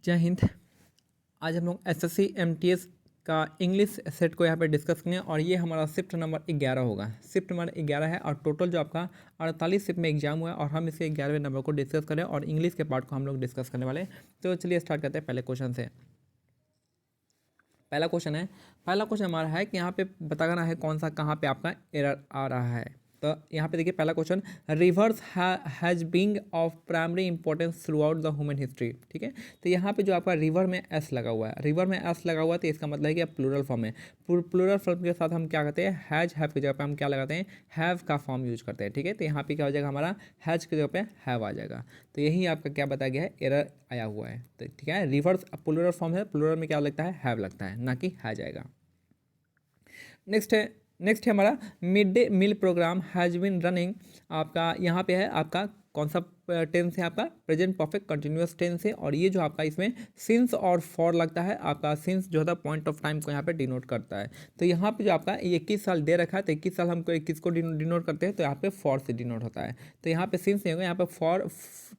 जय हिंद। आज हम लोग एसएससी एमटीएस का इंग्लिश सेट को यहाँ पे डिस्कस करेंगे और ये हमारा शिफ्ट नंबर 11 होगा। शिफ्ट नंबर 11 है और टोटल जो आपका 48 शिफ्ट में एग्जाम हुआ है और हम इसके 11वें नंबर को डिस्कस करें और इंग्लिश के पार्ट को हम लोग डिस्कस करने वाले हैं। तो चलिए स्टार्ट करते हैं पहले क्वेश्चन से। पहला क्वेश्चन हमारा है कि यहाँ पे बताना है कौन सा कहाँ पे आपका एरर आ रहा है। तो यहाँ पे देखिए पहला question, reverse has being of primary importance through out the human history. ठीक है, तो यहाँ पे जो आपका रिवर में एस लगा हुआ है, रिवर में एस लगा हुआ है तो इसका मतलब है कि आप प्लूरल फॉर्म है। प्लूरल फॉर्म के साथ हम क्या करते हैं, हैज हैव की जगह पे हम क्या लगाते हैं, हैव का फॉर्म यूज करते हैं। ठीक है, तो यहाँ पे क्या हो जाएगा, हमारा हैज की जगह पे हैव आ जाएगा। तो यही आपका क्या बताया गया है, एरर आया हुआ है। तो ठीक है, रिवर्स प्लूरल फॉर्म है, प्लूरल में क्या लगता है, हैव लगता है, ना कि हैज आएगा। नेक्स्ट है हमारा mid day meal programme has been running. आपका यहाँ पे है आपका कौन सा टेंस है, आपका प्रेजेंट परफेक्ट कंटिन्यूअस टेंस है और ये जो आपका इसमें सिंस और फॉर लगता है। आपका सिंस जो होता है पॉइंट ऑफ टाइम को यहाँ पे डिनोट करता है। तो यहाँ पे जो आपका 21 साल दे रखा है तो 21 साल हमको 21 को डिनोट करते हैं तो यहाँ पे फॉर से डिनोट होता है। तो यहाँ पे सिंस नहीं होगा, यहाँ पे फॉर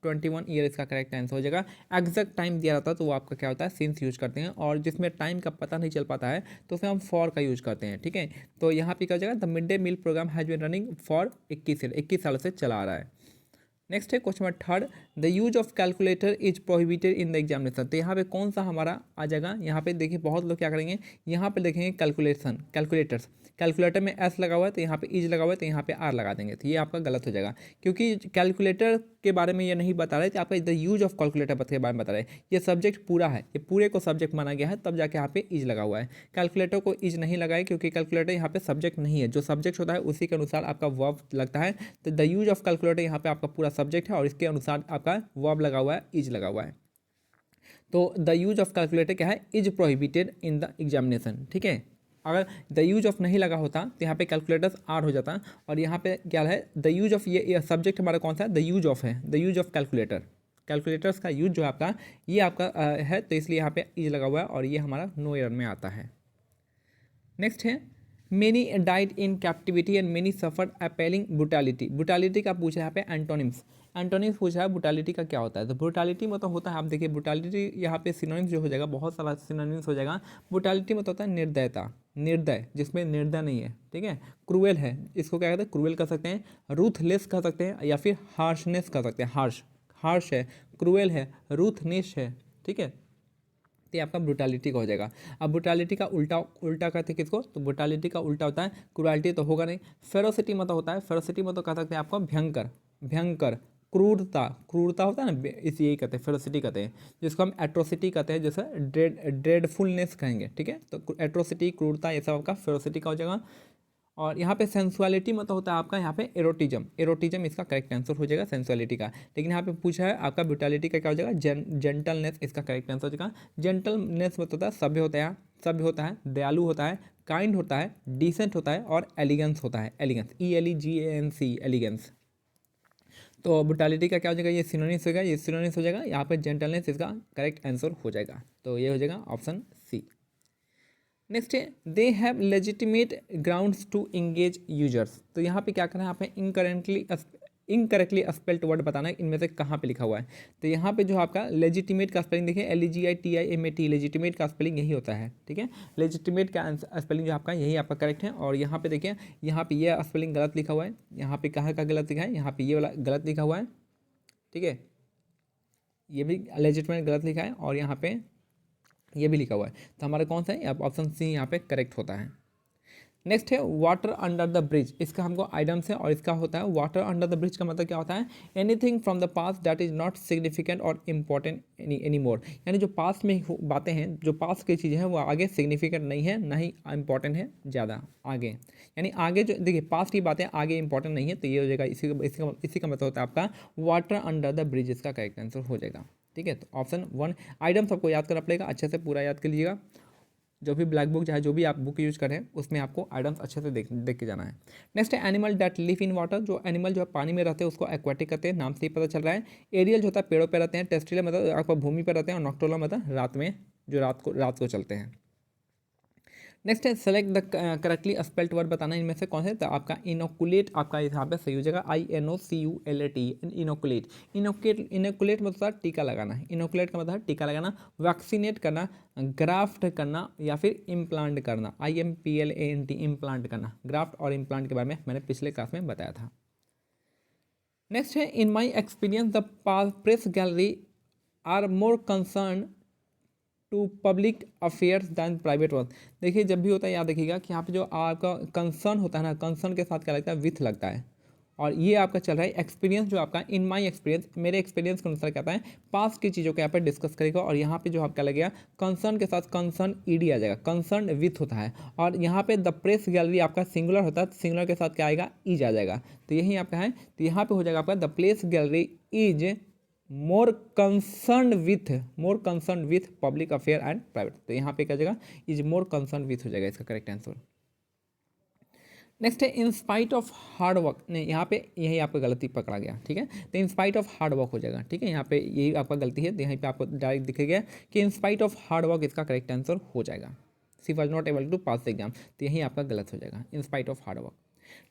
21 ईयर इसका करेक्ट आंसर हो जाएगा। एग्जैक्ट टाइम दिया रहता है तो वो आपका क्या होता है, सिंस यूज करते हैं और जिसमें टाइम का पता नहीं चल पाता है तो उसमें हम फॉर का यूज करते हैं। ठीक है, तो यहाँ पे क्या हो जाएगा, the mid day meal programme has been running for 21 सालों से चला आ रहा है। नेक्स्ट है question number third, the use of calculator is prohibited in the examination. तो यहाँ पे कौन सा हमारा आ जाएगा, यहाँ पे देखिए बहुत लोग क्या करेंगे, यहाँ पे देखेंगे कैलकुलेटर्स, कैलकुलेटर में एस लगा हुआ है तो यहाँ पे इज लगा हुआ है तो यहाँ पे आर लगा देंगे, तो ये आपका गलत हो जाएगा क्योंकि कैलकुलेटर के बारे में ये नहीं बता रहे थे, आपका द यूज ऑफ कैलकुलेटर के बारे में बता रहे हैं। ये सब्जेक्ट पूरा है, ये पूरे को सब्जेक्ट माना गया है तब जाके यहाँ पे इज लगा हुआ है। कैलकुलेटर को इज नहीं लगाए क्योंकि कैलकुलेटर यहाँ पे सब्जेक्ट नहीं है, जो सब्जेक्ट होता है उसी के अनुसार आपका वर्ब लगता है। तो द यूज ऑफ कैलकुलेटर यहाँ पे आपका पूरा सब्जेक्ट है और इसके अनुसार आपका वर्ब लगा हुआ है, इज लगा हुआ है। तो द यूज ऑफ कैलकुलेटर क्या है, is prohibited in the examination. ठीक है, अगर द यूज ऑफ नहीं लगा होता तो यहाँ पे कैलकुलेटर्स आर हो जाता और यहाँ पे क्या है, द यूज ऑफ ये सब्जेक्ट हमारा कौन सा है, द यूज ऑफ है, the use of calculator, calculators का यूज जो है आपका ये आपका है तो इसलिए यहाँ पे इज लगा हुआ है और ये हमारा नो एरर में आता है। नेक्स्ट है many died in captivity and many suffered appalling brutality. Brutality का पूछा है यहाँ पे एंटोनिम्स, एंटोनिम्स पूछा है ब्रुटैलिटी का क्या होता है। तो ब्रुटैलिटी मतलब होता है, आप देखिए ब्रुटैलिटी यहाँ पे सिनोनिम्स जो हो जाएगा, बहुत सारा सिनोनिम्स हो जाएगा। ब्रुटैलिटी मतलब होता है निर्दयता, निर्दय जिसमें निर्दय नहीं है। ठीक है, क्रूएल है, इसको क्या कहते हैं, क्रूएल कर सकते हैं, रूथलेस कर सकते हैं या फिर हार्शनेस कर सकते हैं। हार्श है, क्रूएल है, रूथनेस है। ठीक है, तो ये आपका ब्रुटैलिटी का हो जाएगा। अब ब्रुटैलिटी का उल्टा कहते हैं किसको, तो ब्रुटैलिटी का उल्टा होता है क्रूरलिटी, तो होगा नहीं। फेरोसिटी मतलब होता है, फेरोसिटी मतलब कह सकते हैं आपको भयंकर क्रूरता होता है ना, इस यही कहते हैं फेरोसिटी कहते हैं, जिसको हम एट्रोसिटी कहते हैं, जैसे ड्रेडफुलनेस कहेंगे। ठीक है, तो एट्रोसिटी क्रूरता ये सब आपका फेरोसिटी का हो जाएगा। और यहाँ पे सेंसुअलिटी मतलब होता है आपका यहाँ पे एरोटिज्म इसका करेक्ट आंसर हो जाएगा सेंसुअलिटी का। लेकिन यहाँ पे पूछा है आपका ब्रुटैलिटी का क्या हो जाएगा, जेंटलनेस इसका करेक्ट आंसर हो जाएगा। जेंटलनेस मतलब होता है सभ्य होता है, दयालु होता है, काइंड होता है, डिसेंट होता है और एलिगेंस होता है, एलिगेंस ELEGANC एलिगेंस। तो ब्रुटैलिटी का क्या हो जाएगा, ये सिनोनिम्स हो जाएगा, ये सिनोनिम्स हो जाएगा। यहाँ पे जेंटलनेस इसका करेक्ट आंसर हो जाएगा, तो ये हो जाएगा ऑप्शन सी। नेक्स्ट है they have legitimate grounds to engage users. तो यहाँ पे क्या करना है, आपने इनकरेक्टली स्पेल्ड वर्ड बताना है, इनमें से कहाँ पे लिखा हुआ है। तो यहाँ पे जो आपका लेजिटिमेट का स्पेलिंग देखिए, LEGITIMAT, लेजिटिमेट का स्पेलिंग यही होता है। ठीक है, लेजिटिमेट का स्पेलिंग जो आपका यही आपका करेक्ट है। और यहाँ पे देखिए, यहाँ पे ये स्पेलिंग गलत लिखा हुआ है, यहाँ पे कहाँ का गलत लिखा है, यहाँ पे ये वाला गलत लिखा हुआ है। ठीक है, ये भी लेजिटिमेट गलत लिखा है और यहाँ पे ये भी लिखा हुआ है। तो हमारा कौन सा है, ऑप्शन सी यहाँ पे करेक्ट होता है। नेक्स्ट है वाटर अंडर द ब्रिज, इसका हमको आइटम्स है और इसका होता है वाटर अंडर द ब्रिज का मतलब क्या होता है, anything from the past that is not significant और इम्पॉर्टेंट एनी मोर। यानी जो पास्ट में बातें हैं, जो पास्ट की चीज़ें हैं वो आगे सिग्निफिकेंट नहीं है, ना ही इम्पॉर्टेंट है ज़्यादा आगे। यानी आगे जो देखिए पास्ट की बातें आगे इंपॉर्टेंट नहीं है, तो ये हो जाएगा इसी का मतलब होता है आपका वाटर अंडर द ब्रिज, इसका करेक्ट आंसर हो जाएगा। ठीक है, तो ऑप्शन 1 आइटम सबको याद करना पड़ेगा, अच्छे से पूरा याद कर लीजिएगा। जो भी ब्लैक बुक चाहे जो भी आप बुक यूज करें उसमें आपको आइटम्स अच्छे से देख के जाना है। नेक्स्ट है animal that live in water, जो एनिमल जो है पानी में रहते हैं उसको एक्वाटिक कहते हैं, नाम से ही पता चल रहा है। एरियल जो होता है पेड़ों पे रहते हैं, टेस्टिलर मतलब आपको भूमि पर रहते हैं और नॉक्टोलर मतलब रात में जो रात को चलते हैं। नेक्स्ट है select the correctly spelled word, बताना इनमें से कौन से। तो आपका इनोकुलेट आपका यहाँ पे सही हो जाएगा, INOCULAT, इनोकुलेट। इनोकुलेट मतलब होता है टीका लगाना, इनोकुलेट का मतलब है टीका लगाना। वैक्सीनेट करना, ग्राफ्ट करना या फिर इम्प्लांट करना, IMPLANT, इम्प्लांट करना। ग्राफ्ट और इम्प्लांट के बारे में मैंने पिछले क्लास में बताया था। नेक्स्ट है in my experience the press gallery are more concern to public affairs than private one. देखिए जब भी होता है याद रखिएगा कि यहाँ पे जो आपका कंसर्न होता है ना, कंसर्न के साथ क्या लगता है, विथ लगता है। और ये आपका चल रहा है एक्सपीरियंस, जो आपका इन माई एक्सपीरियंस, मेरे एक्सपीरियंस के अनुसार क्या आता है, पास की चीज़ों को यहाँ पर डिस्कस करेगा। और यहाँ पे जो आपका लगेगा कंसर्न के साथ कंसर्न ईडी आ जाएगा, कंसर्न विथ होता है। और यहाँ पे द प्रेस गैलरी आपका सिंगुलर होता है, सिंगुलर के साथ क्या आएगा, ईज आ जाएगा। तो यही आपका है, तो यहाँ पे हो जाएगा आपका the press gallery is more concern with public affair and private. तो यहाँ पे क्या जाएगा, इज मोर कंसर्न विथ हो जाएगा इसका करेक्ट आंसर। नेक्स्ट है इन स्पाइट ऑफ हार्ड वर्क, नहीं यहाँ पे यही आपका गलती पकड़ा गया, ठीक है। तो इन स्पाइट ऑफ हार्ड वर्क हो जाएगा, ठीक है। यहाँ पे यही आपका गलती है, तो यहाँ पे आपको डायरेक्ट दिखेगा कि in spite of hard work इसका करेक्ट आंसर हो जाएगा। She was not able to pass the exam, तो यही आपका गलत हो जाएगा, in spite of hard work.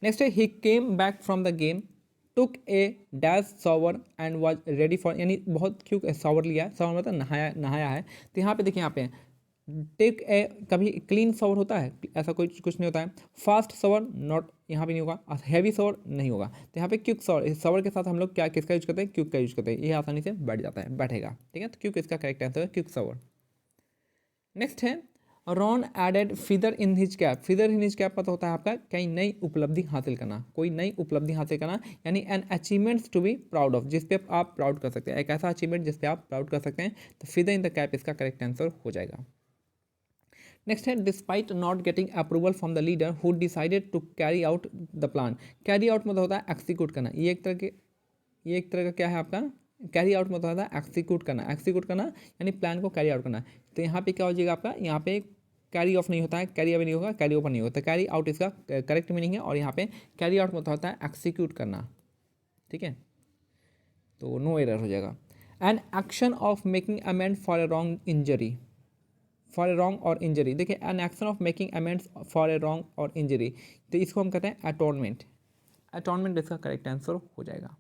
Next है he came back from the game took a dash shower and was ready for, यानी बहुत क्यों शॉवर लिया है, शॉवर मतलब नहाया है। तो यहाँ पे देखिए, यहाँ पे टेक ए, कभी क्लीन शॉवर होता है, ऐसा कुछ नहीं होता है। फास्ट शॉवर नॉट, यहाँ पे नहीं होगा। हैवी शॉवर नहीं होगा। तो यहाँ पे क्विक शॉवर, शॉवर के साथ हम लोग क्या किसका यूज करते हैं, क्विक का यूज करते हैं। ये आसानी से बैठ जाता है, बैठेगा, ठीक है। तो क्विक इसका करेक्ट आंसर है, क्विक शॉवर। नेक्स्ट है Ron added feather in his cap. Feather in his cap पता होता है आपका कहीं नई उपलब्धि हासिल करना, कोई नई उपलब्धि हासिल करना, यानी an achievements to be proud of, जिस पे आप प्राउड कर सकते हैं, एक ऐसा अचीवमेंट जिस पे आप प्राउड कर सकते हैं। तो फिदर इन द कैप इसका करेक्ट आंसर हो जाएगा। नेक्स्ट है despite not getting approval from the leader who decided to carry out the plan. Carry out मतलब होता है एक्सिक्यूट करना, ये एक तरह का क्या है आपका, कैरी आउट मतलब होता है एक्सिक्यूट करना, एक्सिक्यूट करना यानी प्लान को कैरी आउट करना। तो यहाँ पे क्या हो जाएगा आपका, यहाँ पे कैरी ऑफ नहीं होता है, कैरी अवे नहीं होगा, कैरी ओवर नहीं होता, कैरी आउट इसका करेक्ट मीनिंग है। और यहाँ पे कैरी आउट मतलब होता है एक्सिक्यूट करना, ठीक है। तो नो एरर हो जाएगा। An action of making amend for a wrong injury, for a wrong और इंजरी। देखिए an action of making amends for a wrong और इंजरी, तो इसको हम कहते हैं अटोनमेंट। अटोनमेंट इसका करेक्ट आंसर हो जाएगा।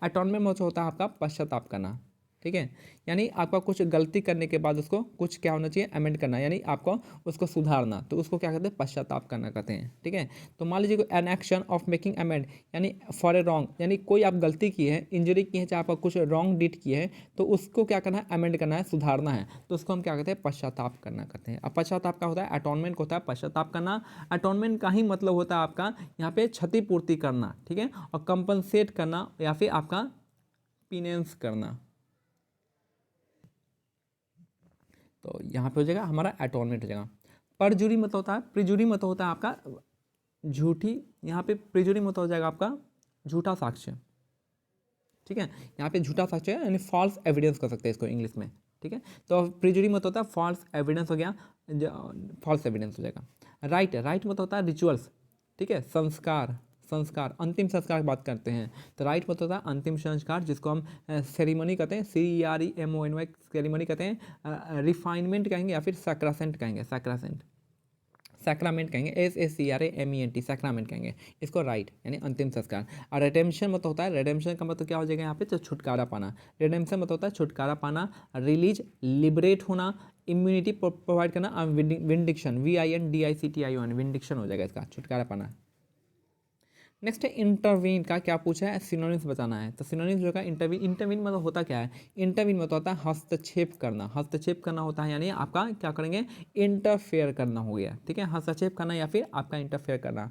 अटोनमेंट मतलब होता है आपका पश्चाताप करना, ठीक है। यानी आपका कुछ गलती करने के बाद उसको कुछ क्या होना चाहिए, अमेंड करना, यानी आपको उसको सुधारना, तो उसको क्या कहते हैं, पश्चाताप करना कहते हैं, ठीक है। तो मान लीजिए an action of making amend, यानी फॉर ए रॉन्ग, यानी कोई आप गलती की है, इंजरी की है, चाहे आपका कुछ रॉन्ग डिट की है, तो उसको क्या करना है, अमेंड करना है, सुधारना है, तो उसको हम क्या कहते हैं, पश्चाताप करना कहते हैं। अब पश्चाताप का होता है, अटोनमेंट होता है पश्चाताप करना। अटोनमेंट का ही मतलब होता है आपका यहाँ पे क्षतिपूर्ति करना, ठीक है, और कंपनसेट करना या फिर आपका पिनेंस करना। तो यहाँ पे हो जाएगा हमारा एटोनमेंट हो जाएगा। परजुरी मत होता है, प्रिजुरी मत होता है आपका झूठी, यहाँ पे प्रिजुरी मत हो जाएगा आपका झूठा साक्ष्य, ठीक है। यहाँ पे झूठा साक्ष्य है यानी फॉल्स एविडेंस कर सकते हैं इसको इंग्लिश में, ठीक है। तो प्रिजुरी मत होता है फॉल्स एविडेंस हो गया, फॉल्स एविडेंस हो जाएगा। राइट मत होता है रिचुअल्स, ठीक है, संस्कार अंतिम संस्कार की बात करते हैं, तो राइट मतलब होता है अंतिम संस्कार, जिसको हम सेरेमनी कहते हैं, CEREMONY सेरेमनी कहते हैं, रिफाइनमेंट कहेंगे या फिर सैक्रासेंट कहेंगे, सैक्रामेंट कहेंगे, SACRAMENT सैक्रामेंट कहेंगे इसको, राइट यानी अंतिम संस्कार। और रेडेम्पशन मतलब होता है, रेडेम्पशन का मतलब क्या हो जाएगा यहाँ पे, तो छुटकारा पाना। रेडेम्पशन मतलब होता है छुटकारा पाना, रिलीज लिबरेट होना, इम्यूनिटी प्रोवाइड करना, विंडिक्शन VINDICTION विंडिक्शन हो जाएगा इसका, छुटकारा पाना। नेक्स्ट है इंटरवीन का क्या पूछा है, सिनोनिम्स बताना है। तो सिनोनिम्स जो है इंटरवीन मतलब होता क्या है, इंटरवीन मतलब होता है हस्तक्षेप करना, हस्तक्षेप करना होता है, यानी आपका क्या करेंगे, इंटरफेयर करना हो गया, ठीक है, हस्तक्षेप करना या फिर आपका इंटरफेयर करना।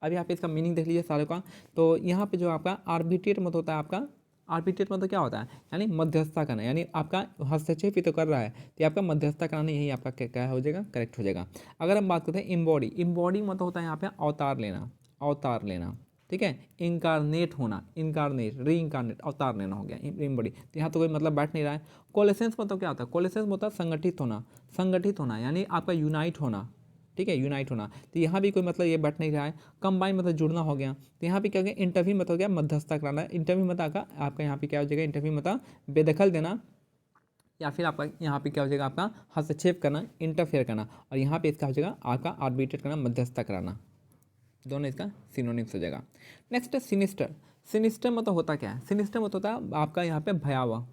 अब यहाँ पे इसका मीनिंग देख लीजिए सारे का। तो यहाँ पे जो आपका आर्बिट्रेट मतलब होता है आपका, आर्बिट्रेट मतलब क्या होता है, यानी मध्यस्थता करना, यानी आपका हस्तक्षेप ही तो कर रहा है, तो आपका मध्यस्थता कराना, यही आपका क्या हो जाएगा, करेक्ट हो जाएगा। अगर हम बात करते हैं इम्बॉडी मतलब होता है यहाँ पे अवतार लेना, ठीक है। इनकारनेट होना, री इनकारनेट अवतार लेना हो गया इम्बॉडी। तो यहाँ तो कोई मतलब बैठ नहीं रहा है। कोलेसेंस मतलब क्या होता है, कोलेसेंस मतलब संगठित होना यानी आपका यूनाइट होना, ठीक है, यूनाइट होना। तो यहाँ भी कोई मतलब ये बैठ नहीं रहा है। कंबाइन मतलब जुड़ना हो गया। तो यहाँ पे क्या हो गया, इंटरव्यू मतलब क्या, मध्यस्थता कराना। इंटरव्यू मतलब आपका यहाँ पे क्या हो जाएगा, इंटरव्यू मतलब बेदखल देना, या फिर आपका यहाँ पे क्या हो जाएगा, आपका हस्तक्षेप करना, इंटरफेयर करना, और यहाँ पे इसका हो जाएगा आपका आर्बिट्रेट करना, मध्यस्थता कराना। दोनों इसका सिनोनिम्स हो जाएगा। नेक्स्ट है सिनिस्टर। सिनिस्टर मतलब होता क्या है? सिनिस्टर मतलब होता है आपका यहाँ पे भयावह,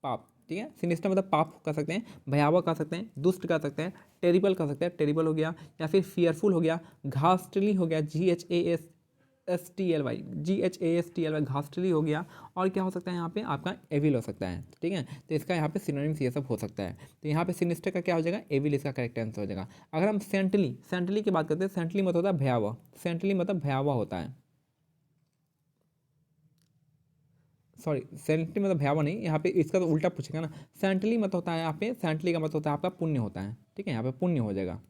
पाप। ठीक है, सिनिस्टर मतलब पाप कर सकते हैं, भयावह कर सकते हैं, दुष्ट कर सकते हैं, टेरिबल कर सकते हैं, टेरिबल हो गया, या फिर फियरफुल हो गया, घास्टली हो गया, GHASTLY घास्टली हो गया, और क्या हो सकता है यहाँ पे आपका एविल हो सकता है। ठीक है, तो इसका यहाँ पे सिनोनिम्स ये सब हो सकता है। तो यहाँ पे सिनिस्टर का क्या हो जाएगा, एविल इसका करेक्ट आंसर हो जाएगा। अगर हम सेंटली की बात करते हैं, सेंटली मतलब होता है भयावह, सेंटली मतलब भयावह होता है, सॉरी सेंटली मतलब भयावह नहीं, यहाँ पे इसका तो उल्टा पूछेगा ना। सेंटली मतलब होता है यहाँ पे, सेंटली का मतलब होता है आपका पुण्य होता है। ठीक है, यहाँ पे पुण्य हो जाएगा।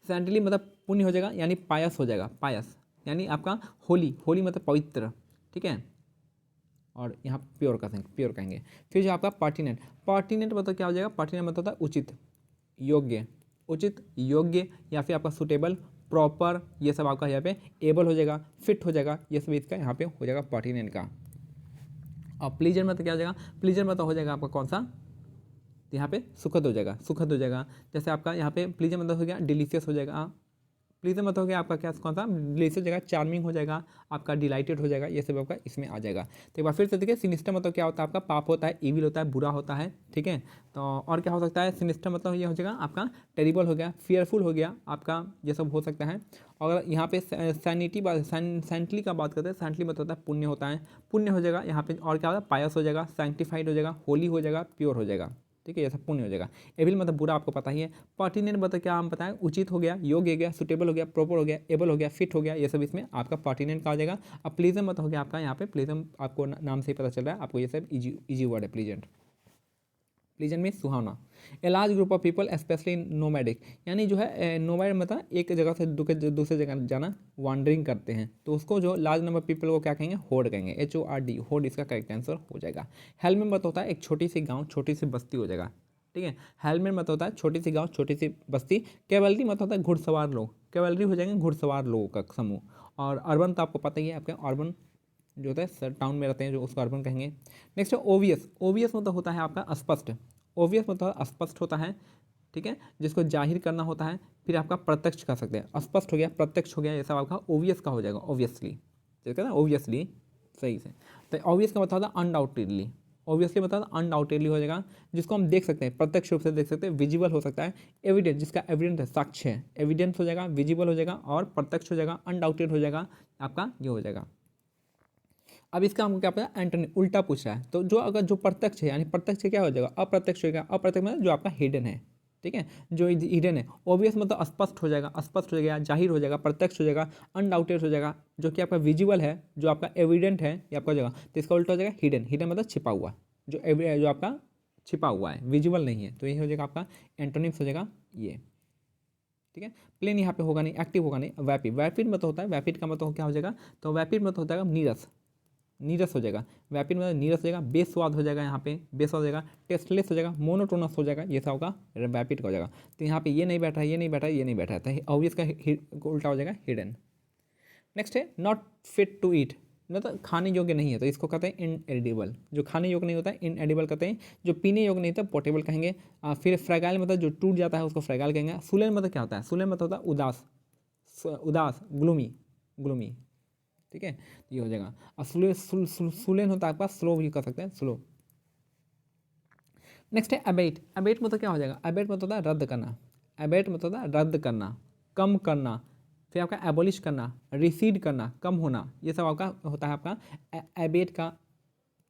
सेंटली मतलब पुण्य हो जाएगा, यानी पायस हो जाएगा, पायस यानी आपका होली, होली मतलब पवित्र। ठीक है, और यहाँ प्योर का प्योर कहेंगे। फिर जो आपका पर्टिनेंट, पर्टिनेंट मतलब क्या हो जाएगा, पर्टिनेंट मतलब होता है उचित, योग्य, उचित, योग्य, या फिर आपका सुटेबल, प्रॉपर, ये सब आपका यहाँ पे एबल हो जाएगा, फिट हो जाएगा, ये सब इसका यहाँ पे हो जाएगा पर्टिनेंट का। और प्लीजर मतलब क्या हो जाएगा, प्लीजर मतलब हो जाएगा आपका कौन सा, तो यहाँ पे सुखद हो जाएगा, सुखद हो जाएगा। जैसे आपका यहाँ पे प्लीजर मतलब हो गया डिलीशियस हो जाएगा, प्लीजर मतलब हो गया आपका क्या कौन सा, डिलीशियस हो जाएगा, चार्मिंग हो जाएगा, आपका डिलाइटेड हो जाएगा, ये सब आपका इसमें आ जाएगा। तो एक बार फिर से देखिए, सिनिस्टर मतलब क्या होता है आपका, पाप होता है, ईविल होता है, बुरा होता है। ठीक है, तो और क्या हो सकता है, सिनिस्टर मतलब ये हो जाएगा आपका टेरिबल हो गया, फियरफुल हो गया आपका, ये सब हो सकता है। और यहाँ पे सेंटली का बात करते हैं, सेंटली मतलब होता है पुण्य होता है, पुण्य हो जाएगा यहाँ पे। और क्या होगा, पायस हो जाएगा, सैंक्टिफाइड हो जाएगा, होली हो जाएगा, प्योर हो जाएगा। ठीक है, ये सब पुण्य हो जाएगा। एविल मतलब बुरा, आपको पता ही है। पर्टिनेंट मतलब क्या हम बताएं, उचित हो गया, योग्य हो गया, सुटेबल हो गया, प्रॉपर हो गया, एबल हो गया, फिट हो गया, ये सब इसमें आपका पर्टिनेंट का आ जाएगा। अब प्लीजम मतलब हो गया आपका, यहाँ पे प्लीजम आपको नाम से ही पता चल रहा है आपको, ये सब इजी वर्ड है प्लीजेंट। प्लीजेंट मीन सुहावना। A large group of people specially nomadic, यानी जो है नोमैड मतलब एक जगह से दूसरे जगह जाना, वांडरिंग करते हैं, तो उसको जो लार्ज नंबर पीपल को क्या कहेंगे, होर्ड कहेंगे, HORD, होर्ड इसका करेक्ट आंसर हो जाएगा। हेलमेट मतलब होता है एक छोटी सी गाँव, छोटी सी बस्ती हो जाएगा। ठीक है, हेलमेट मतलब होता है छोटी सी गांव, छोटी सी बस्ती। कैवलरी मतलब होता है घुड़सवार लोग, कैवलरी हो जाएंगे घुड़सवार लोगों का समूह। और अर्बन तो आपको पता ही है, आपके अर्बन जो होता है टाउन में रहते हैं जो, उसको अर्बन कहेंगे। नेक्स्ट है ओवियस। ओवियस मतलब होता है आपका स्पष्ट, ओवियस मतलब स्पष्ट होता है। ठीक है, जिसको जाहिर करना होता है। फिर आपका प्रत्यक्ष कर सकते हैं, स्पष्ट हो गया, प्रत्यक्ष हो गया, ये सब आपका ओवियस का हो जाएगा, ऑब्वियसली। ठीक है ना, ओवियसली सही से। तो ऑब्वियस का मतलब होता है अनडाउटेडली, ऑब्वियसली मतलब अनडाउटेडली हो जाएगा, जिसको हम देख सकते हैं, प्रत्यक्ष रूप से देख सकते हैं, विजिबल हो सकता है। एविडेंस, जिसका एविडेंस है, साक्ष्य है, एविडेंस हो जाएगा, विजिबल हो जाएगा, और प्रत्यक्ष हो जाएगा, अनडाउटेड हो जाएगा, आपका ये हो जाएगा। अब इसका हमको क्या पता, एंटोनी उल्टा पूछ रहा है, तो जो अगर जो प्रत्यक्ष है, यानी प्रत्यक्ष क्या हो जाएगा, अप्रत्यक्ष हो जाएगा। अप्रत्यक्ष मतलब जो आपका हिडन है। ठीक है, जो हिडन है। ऑब्वियस मतलब स्पष्ट हो जाएगा, स्पष्ट हो जाएगा, जाहिर हो जाएगा, प्रत्यक्ष हो जाएगा, अनडाउटेड हो जाएगा। जो कि आपका विजिबल है, जो आपका एविडेंट है, ये आपका जगह, तो इसका उल्टा हो जाएगा हिडन। हिडन मतलब छिपा हुआ, जो आपका छिपा हुआ है, विजिबल नहीं है, तो ये हो जाएगा आपका एंटोनिम्स हो जाएगा ये। ठीक है, प्लेन यहाँ पे होगा नहीं, एक्टिव होगा नहीं। वैपिड, वैपिड मतलब होता है, वैपिड का मतलब क्या हो जाएगा, तो वैपिड मतलब होता है नीरस, नीरस हो जाएगा। वैपिड मतलब नीरस हो जाएगा, बेस्वाद हो जाएगा, यहाँ पे बेस्वाद हो जाएगा, टेस्टलेस हो जाएगा, मोनोटोनस हो जाएगा, ये सब होगा वैपिड का हो जाएगा। तो यहाँ पे ये नहीं बैठा है, ये नहीं बैठा है, ये नहीं बैठा है, तो ऑब्वियस का उल्टा हो जाएगा हिडन। नेक्स्ट है नॉट फिट टू ईट, मतलब खाने योग्य नहीं है, तो इसको कहते हैं इनएडिबल। जो खाने योग्य नहीं होता है इनएडिबल कहते हैं, जो पीने योग्य नहीं होता पोर्टेबल कहेंगे। फिर फ्रैगाइल मतलब जो टूट जाता है उसको फ्रैगाइल कहेंगे। सुलेन मतलब क्या होता है, सुलेन मतलब होता है उदास, उदास, ग्लूमी, ग्लूमी। ठीक है, तो ये हो जाएगा। और सुलेन होता है आपका स्लो, भी कर सकते हैं स्लो। नेक्स्ट है अबेट। अबेट मतलब क्या हो जाएगा, अबेट मतलब होता है रद्द करना, अबेट मतलब होता है रद्द करना, कम करना। फिर आपका एबोलिश करना, रिसीड करना, कम होना, ये सब आपका होता है आपका एबेट का।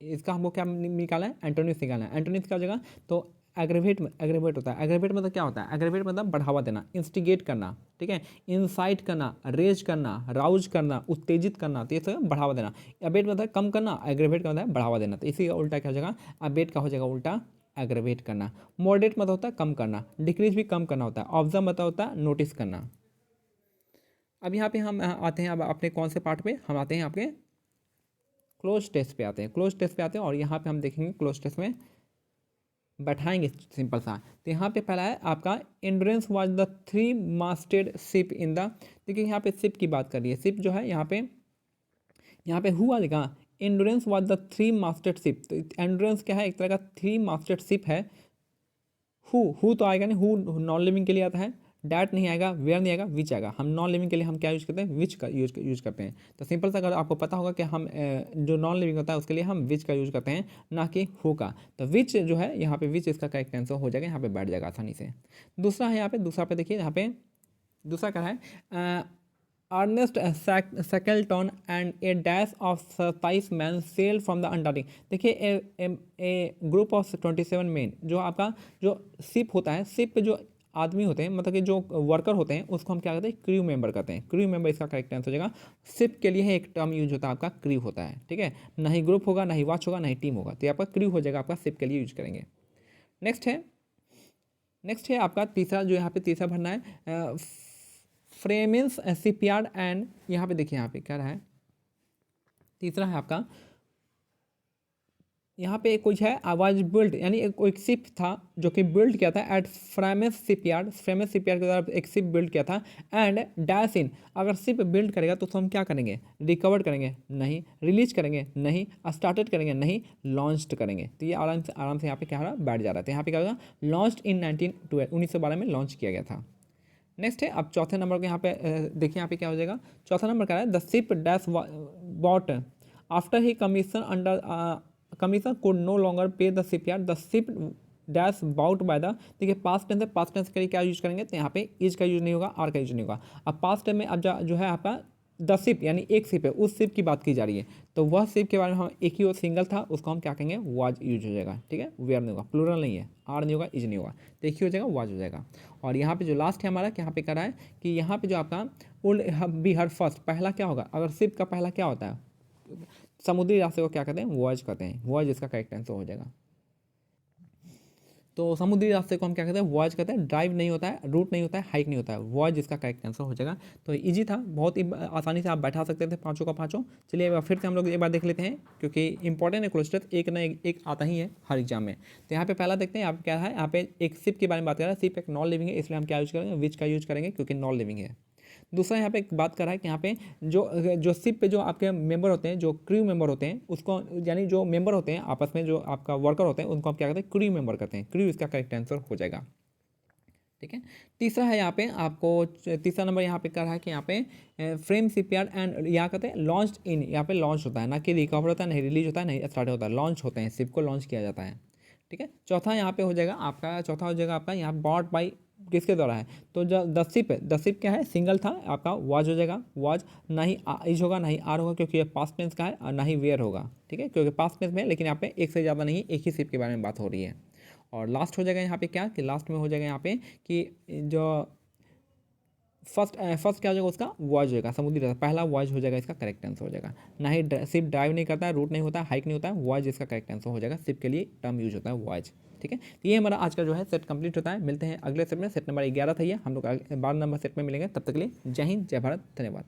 इसका हमको क्या निकाला है, एंटोनिम्स निकालना है। एंटोनिम्स क्या हो जाएगा, तो एग्रेवेट, एग्रेवेट होता है। एग्रेवेट मतलब क्या होता है, एग्रेवेट मतलब बढ़ावा देना, इंस्टिगेट करना। ठीक है, इंसाइट करना, रेज करना, राउज करना, उत्तेजित करना, तो ये सब बढ़ावा देना। अबेट मतलब कम करना, एग्रेवेट का मतलब बढ़ावा देना, तो इसी का उल्टा क्या हो जाएगा, अबेट का हो जाएगा उल्टा एग्रेवेट करना। मॉडरेट मतलब होता है कम करना, डिक्रीज भी कम करना होता है। ऑब्जर्व मतलब होता है नोटिस करना। अब यहाँ पे हम आते हैं, अब अपने कौन से पार्ट पे हम आते हैं, आपके क्लोज टेस्ट पे आते हैं, क्लोज टेस्ट पे आते हैं। और यहाँ पे हम देखेंगे क्लोज टेस्ट में बैठाएंगे सिंपल सा। तो यहाँ पे पहला है आपका endurance was the 3 masted ship in the, देखिए यहाँ पे शिप की बात कर रही है। शिप जो है यहाँ पे हु आ जाएगा, Endurance was the three masted ship. तो एंडोरेंस क्या है, एक तरह का थ्री मास्टेड शिप है। हु तो आएगा नहीं, हु नॉन लिविंग के लिए आता है, डैट नहीं आएगा, वेयर नहीं आएगा, विच आएगा। हम नॉन लिविंग के लिए हम क्या यूज करते हैं, विच का यूज करते हैं। तो सिंपल सा अगर आपको पता होगा कि हम जो नॉन लिविंग होता है उसके लिए हम विच का यूज करते हैं, ना कि हु का। तो विच जो है यहाँ पे विच इसका करेक्ट आंसर हो जाएगा, यहाँ पे बैठ जाएगा आसानी से। दूसरा है यहाँ पे, दूसरा पे देखिए यहाँ पे दूसरा क्या है, Ernest Shackleton and a dash of 27 man sail from the Antarctic. देखिए ए ग्रुप ऑफ 27 मैन, जो आपका जो शिप होता है, शिप पे जो आदमी होते हैं, मतलब कि जो वर्कर होते हैं, उसको हम क्या कहते हैं, क्रू मेंबर कहते हैं। क्रू मेंबर इसका करेक्ट आंसर हो जाएगा। शिप के लिए एक टर्म यूज होता है आपका क्रू होता है, ठीक है। ना ही ग्रुप होगा, ना ही वॉच होगा, ना ही टीम होगा, तो ये आपका क्रू हो जाएगा, आपका शिप के लिए यूज करेंगे। नेक्स्ट है आपका तीसरा, जो यहाँ पे तीसरा भरना है, फ्रेमेंस शिपयार्ड एंड, यहाँ पे देखिए यहाँ पे क्या रहा है, तीसरा है आपका, यहाँ पे कुछ है आवाज बिल्ड, यानी एक शिप था जो कि बिल्ड किया था एट फ्रेमेंस शिपयार्ड। फ्रेमेंस शिपयार्ड के द्वारा एक शिप बिल्ड किया था। एंड डैश इन, अगर शिप बिल्ड करेगा तो हम क्या करेंगे, रिकवर करेंगे नहीं, रिलीज करेंगे नहीं, स्टार्टेड करेंगे नहीं, लॉन्च करेंगे। तो ये आराम से यहाँ पे क्या हो रहा है, बैठ जा रहा था। यहाँ पे क्या होगा, लॉन्च इन 1912 में लॉन्च किया गया था। नेक्स्ट है अब चौथे नंबर के यहाँ पे देखिए, यहाँ पे क्या हो जाएगा, चौथा नंबर क्या है, the ship dash bought after he commission under commission could no longer pay the shipyard, the ship dash bought by the. देखिए पास्ट टेंस है, पास्ट टेंस के लिए क्या यूज करेंगे, तो यहाँ पे इज का यूज नहीं होगा, आर का यूज नहीं होगा। अब पास्ट टेंस में अब जो है आपका द शिप, यानी एक शिप है, उस शिप की बात की जा रही है, तो वह शिप के बारे में हम एक ही सिंगल था, उसको हम क्या कहेंगे, वाज यूज हो जाएगा, ठीक है। वेयर नहीं होगा, प्लूरल नहीं है, आर नहीं होगा, इज नहीं होगा, तो एक ही हो जाएगा, वाज हो जाएगा। और यहाँ पे जो लास्ट है हमारा, यहाँ पे कह रहा है कि यहाँ पे जो आपका वुड बी हर फर्स्ट, पहला क्या होगा, अगर शिप का पहला क्या होता है, समुद्री रास्ते को क्या कहते हैं, वॉयज कहते हैं। वॉयज इसका करेक्ट आंसर हो जाएगा। तो समुद्री रास्ते को हम क्या कहते हैं, वॉयज कहते हैं। ड्राइव नहीं होता है, रूट नहीं होता है, हाइक नहीं होता है, वॉयज इसका करेक्ट आंसर हो जाएगा। तो इजी था, बहुत ही आसानी से आप बैठा सकते थे पाँचों का पाँचों। चलिए एक बार फिर से हम लोग एक बार देख लेते हैं, क्योंकि इंपॉर्टेंट है क्वेश्चन, एक ना एक आता ही है हर एग्जाम में। तो यहाँ पे पहला देखते हैं, आप क्या है, यहाँ पे एक शिप के बारे में बात कर रहा है। शिप एक नॉन लिविंग है, इसलिए हम क्या यूज करेंगे, विच का यूज करेंगे, क्योंकि नॉन लिविंग है। दूसरा यहाँ पे एक बात कर रहा है कि यहाँ पे जो शिप पे जो आपके मेंबर होते हैं, जो क्रू मेंबर होते हैं, उसको यानी जो मेंबर होते हैं आपस में, जो आपका वर्कर होते हैं, उनको आप क्या कहते हैं, क्रू मेंबर कहते हैं। क्रू इसका करेक्ट आंसर हो जाएगा, ठीक है। तीसरा है यहाँ पे आपको, तीसरा नंबर यहाँ पे कर रहा है कि यहाँ पे फ्रेम शिपयार्ड एंड, यहाँ कहते हैं लॉन्च इन, यहाँ पे लॉन्च होता है, ना कि रिकवर होता है, नहीं रिलीज होता है, नहीं स्टार्ट होता है, लॉन्च होते हैं, शिप को लॉन्च किया जाता है, ठीक है। चौथा यहाँ पे हो जाएगा आपका, चौथा हो जाएगा आपका यहाँ बॉट बाई, किसके द्वारा है, तो जो द शिप क्या है, सिंगल था, आपका वाज हो जाएगा, वाज। ना ही इज होगा, ना ही आर होगा, क्योंकि ये पास्ट टेंस का है, और ना ही वेयर होगा, ठीक है, क्योंकि पास्ट टेंस में, लेकिन यहाँ पे एक से ज़्यादा नहीं, एक ही शिप के बारे में बात हो रही है। और लास्ट हो जाएगा यहाँ पे क्या, कि लास्ट में हो जाएगा यहाँ पे कि जो फर्स्ट क्या हो जाएगा, उसका वॉज होगा, समुद्री रास्ता, पहला वॉज हो जाएगा, इसका करेक्ट आंसर हो जाएगा। ना ही शिप ड्राइव नहीं करता है, रूट नहीं होता है, हाइक नहीं होता है, वॉज इसका करेक्ट आंसर हो जाएगा। शिप के लिए टर्म यूज होता है वॉज, ठीक है। तो ये हमारा आज का जो है सेट कंप्लीट होता है। मिलते हैं अगले सेट में, सेट नंबर 11 था ये, हम लोग 12 नंबर सेट में मिलेंगे। तब तक के लिए जय हिंद, जय भारत, धन्यवाद।